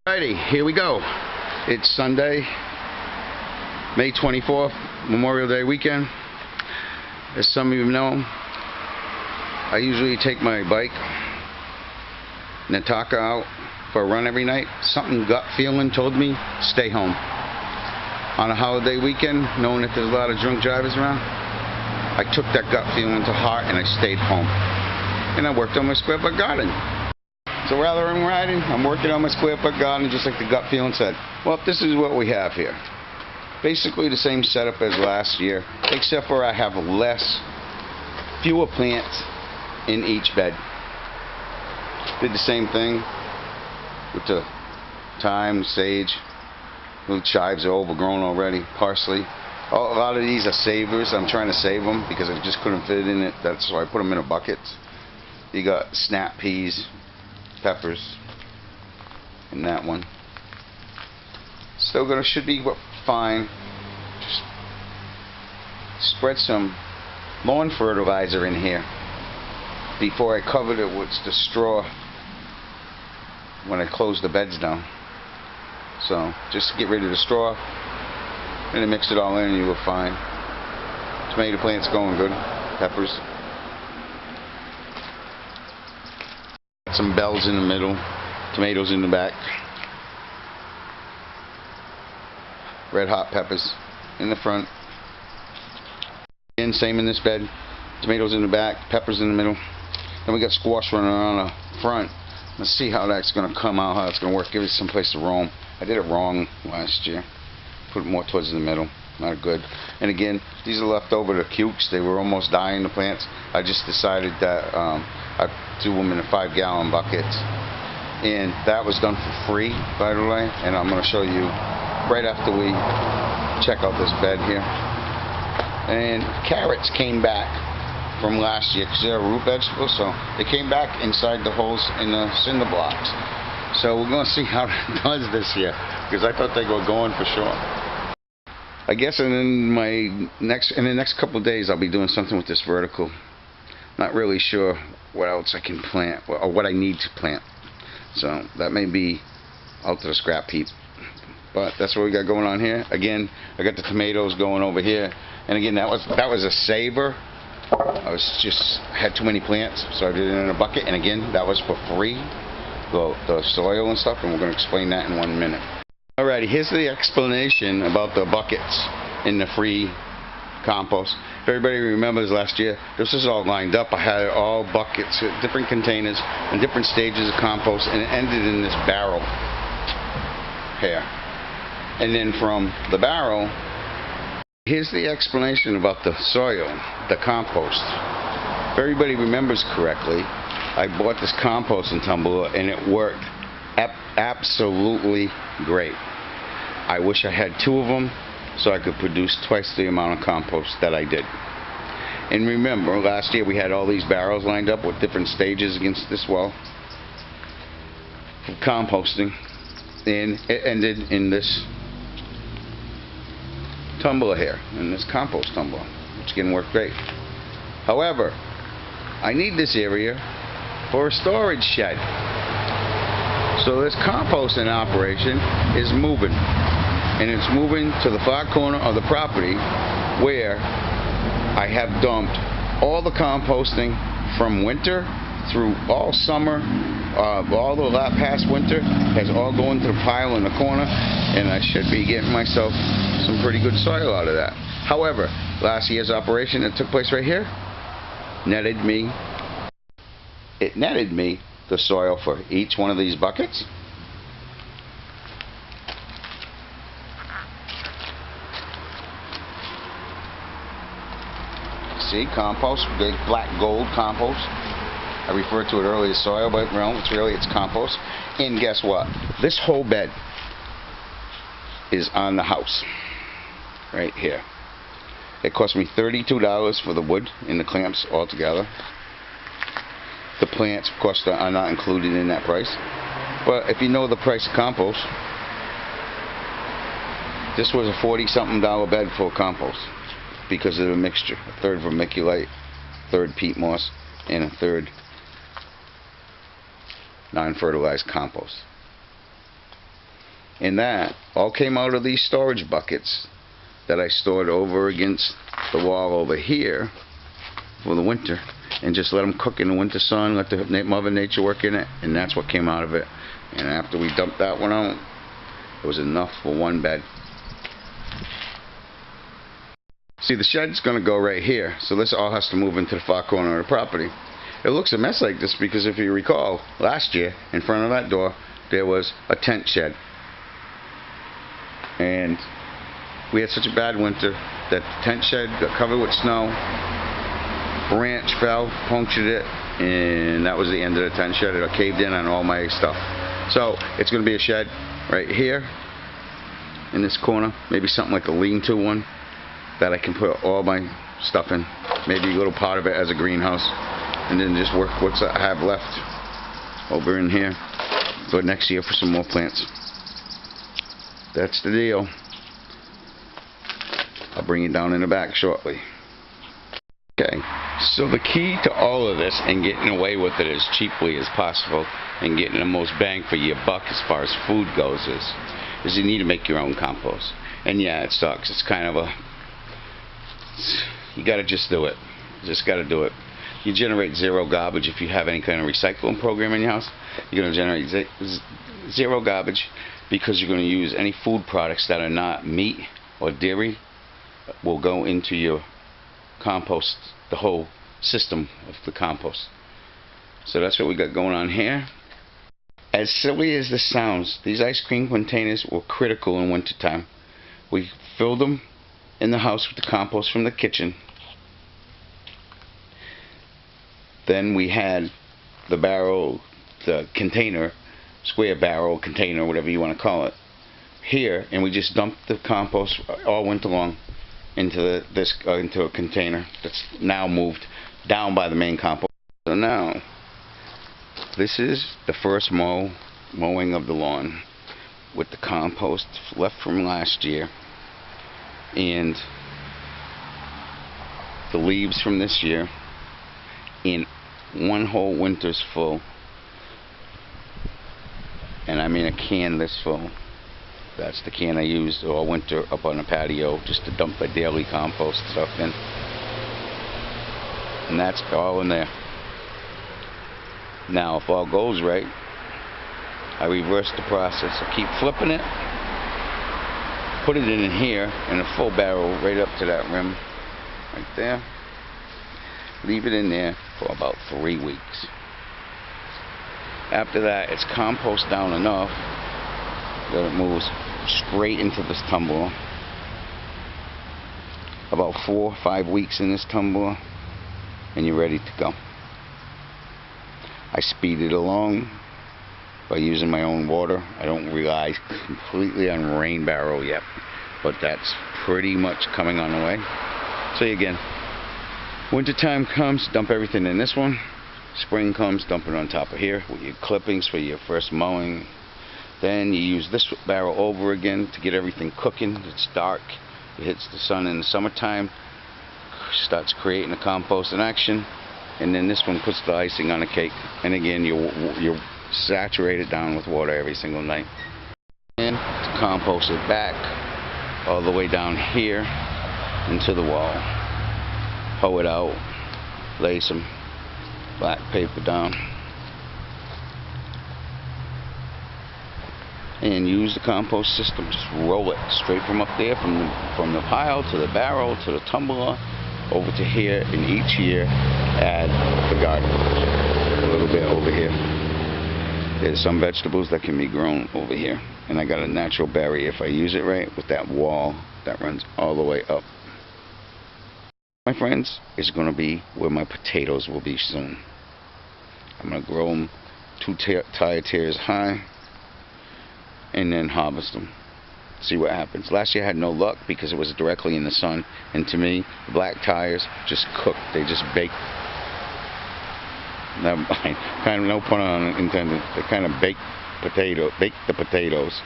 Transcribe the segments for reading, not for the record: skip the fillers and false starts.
Alrighty, here we go. It's Sunday, May 24th, Memorial Day weekend. As some of you know, I usually take my bike, Nataka, out for a run every night. Something gut feeling told me, stay home. On a holiday weekend, knowing that there's a lot of drunk drivers around, I took that gut feeling to heart and I stayed home. And I worked on my square foot garden. So rather than riding, I'm working on my square foot garden just like the gut feeling said. Well, this is what we have here. Basically the same setup as last year, except for I have fewer plants in each bed. Did the same thing with the thyme, sage. Little chives are overgrown already, parsley. A lot of these are savers. I'm trying to save them because I just couldn't fit in it. That's why I put them in a bucket. You got snap peas, peppers, and that one. Still should be fine. Just spread some lawn fertilizer in here before I covered it with the straw when I close the beds down. So just get rid of the straw and then mix it all in and you will find tomato plants going good, peppers. Some bells in the middle, tomatoes in the back, red hot peppers in the front. Again, same in this bed, tomatoes in the back, peppers in the middle. Then we got squash running around the front. Let's see how that's going to come out, how it's going to work. Give it some place to roam. I did it wrong last year. Put it more towards the middle. Not good. And again, these are left over the cukes. They were almost dying, the plants. I just decided that I do them in a 5-gallon bucket. And that was done for free, by the way. And I'm going to show you right after we check out this bed here. And carrots came back from last year because they're root vegetables. So they came back inside the holes in the cinder blocks. So we're going to see how it does this year because I thought they were going for sure. I guess in the next couple of days I'll be doing something with this vertical. Not really sure what else I can plant or what I need to plant. So that may be out to the scrap heap. But that's what we got going on here. Again, I got the tomatoes going over here. And again, that was a saver. I had too many plants, so I did it in a bucket. And again, that was for free. The soil and stuff, and we're going to explain that in 1 minute. Alrighty, here's the explanation about the buckets in the free compost. If everybody remembers last year, this is all lined up. I had all buckets, different containers, and different stages of compost, and it ended in this barrel here. And then from the barrel, here's the explanation about the soil, the compost. If everybody remembers correctly, I bought this composting tumbler and it worked absolutely great. I wish I had 2 of them so I could produce twice the amount of compost that I did. And remember, last year we had all these barrels lined up with different stages against this wall for composting, and it ended in this tumbler here, in this compost tumbler, which again worked great. However, I need this area for a storage shed. So this composting operation is moving, and it's moving to the far corner of the property where I have dumped all the composting from winter through all summer, all the past winter has all gone to the pile in the corner, and I should be getting myself some pretty good soil out of that. However, last year's operation that took place right here netted me the soil for each one of these buckets. See, compost, big black gold compost. I referred to it earlier as soil, but no, it's compost. And guess what? This whole bed is on the house, right here. It cost me $32 for the wood and the clamps all together. The plants, of course, are not included in that price. But if you know the price of compost, this was a $40-something bed full of compost because of the mixture. A third vermiculite, a third peat moss, and a third non-fertilized compost. And that all came out of these storage buckets that I stored over against the wall over here for the winter, and just let them cook in the winter sun, let the Mother Nature work in it, and that's what came out of it. And after we dumped that one out, it was enough for one bed. See, the shed's going to go right here, so this all has to move into the far corner of the property. It looks a mess like this because if you recall, last year in front of that door there was a tent shed, and we had such a bad winter that the tent shed got covered with snow, branch fell, punctured it, and that was the end of the tent shed. It caved in on all my stuff. So it's going to be a shed right here in this corner, maybe something like a lean-to one that I can put all my stuff in, maybe a little part of it as a greenhouse, and then just work what I have left over in here for next year for some more plants. That's the deal. I'll bring it down in the back shortly. Okay, so the key to all of this and getting away with it as cheaply as possible and getting the most bang for your buck as far as food goes is you need to make your own compost. And yeah, it sucks. It's kind of you gotta just do it. You just gotta do it. You generate zero garbage if you have any kind of recycling program in your house. You're gonna generate zero garbage because you're gonna use any food products that are not meat or dairy will go into your compost, the whole system of the compost. So that's what we got going on here. As silly as this sounds, these ice cream containers were critical in wintertime. We filled them in the house with the compost from the kitchen. Then we had the barrel, the container, square barrel container, whatever you want to call it, here, and we just dumped the compost all winter long into into a container that's now moved down by the main compost. So now this is the first mowing of the lawn with the compost left from last year and the leaves from this year in one whole winter's full, and I mean a can this full. That's the can I used all winter up on the patio just to dump the daily compost stuff in. And that's all in there. Now, if all goes right, I reverse the process. I keep flipping it, put it in here in a full barrel right up to that rim right there. Leave it in there for about 3 weeks. After that, it's compost down enough that it moves straight into this tumbler. About 4 or 5 weeks in this tumbler and you're ready to go. I speed it along by using my own water. I don't rely completely on rain barrel yet, but that's pretty much coming on the way. So again, winter time comes, dump everything in this one. Spring comes, dump it on top of here with your clippings for your first mowing. Then you use this barrel over again to get everything cooking. It's dark, it hits the sun in the summertime, starts creating the compost in action, and then this one puts the icing on the cake. And again, you saturate it down with water every single night. And to compost it back all the way down here into the wall. Hoe it out, lay some black paper down, and use the compost system. Just roll it straight from up there, from the pile to the barrel to the tumbler over to here, and each year add the garden a little bit over here. There's some vegetables that can be grown over here, and I got a natural barrier if I use it right with that wall that runs all the way up. My friends, is going to be where my potatoes will be soon. I'm going to grow them 2 tire tiers high and then harvest them. See what happens. Last year I had no luck because it was directly in the sun, and to me the black tires just cooked. They just baked. Never mind. Kind of no pun intended. They kind of baked the potatoes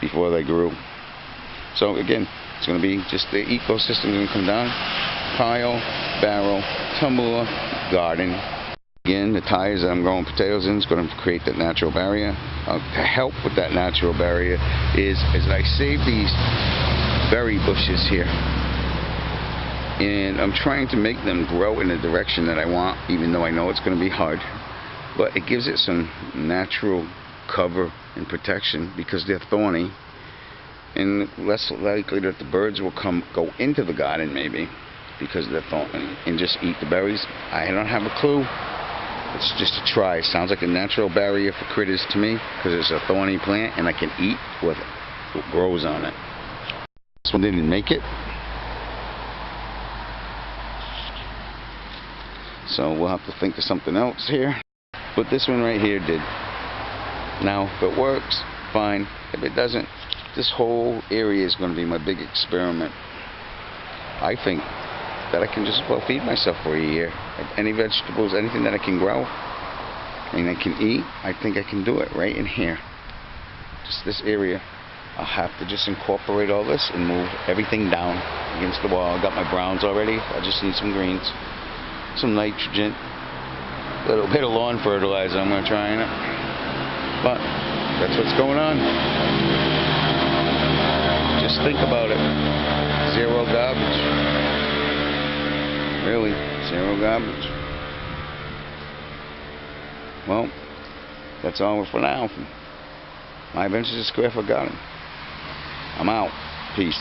before they grew. So again, it's going to be just the ecosystem going to come down. Pile, barrel, tumbler, garden. Again, the tires that I'm growing potatoes in is going to create that natural barrier. To help with that natural barrier is I save these berry bushes here. And I'm trying to make them grow in the direction that I want, even though I know it's going to be hard. But it gives it some natural cover and protection because they're thorny. And less likely that the birds will go into the garden maybe because they're thorny and just eat the berries. I don't have a clue. It's just a try. It sounds like a natural barrier for critters to me because it's a thorny plant and I can eat what grows on it. This one didn't make it. So we'll have to think of something else here. But this one right here did. Now, if it works, fine. If it doesn't, this whole area is going to be my big experiment. I think that I can just about feed myself for a year. Any vegetables, anything that I can grow and I can eat, I think I can do it right in here. Just this area. I'll have to just incorporate all this and move everything down against the wall. I got my browns already. I just need some greens, some nitrogen, a little bit of lawn fertilizer I'm going to try in it. But that's what's going on. Just think about it. Zero garbage. Really, zero garbage. Well, that's all for now. My Adventures of Square Foot Garden. I'm out. Peace.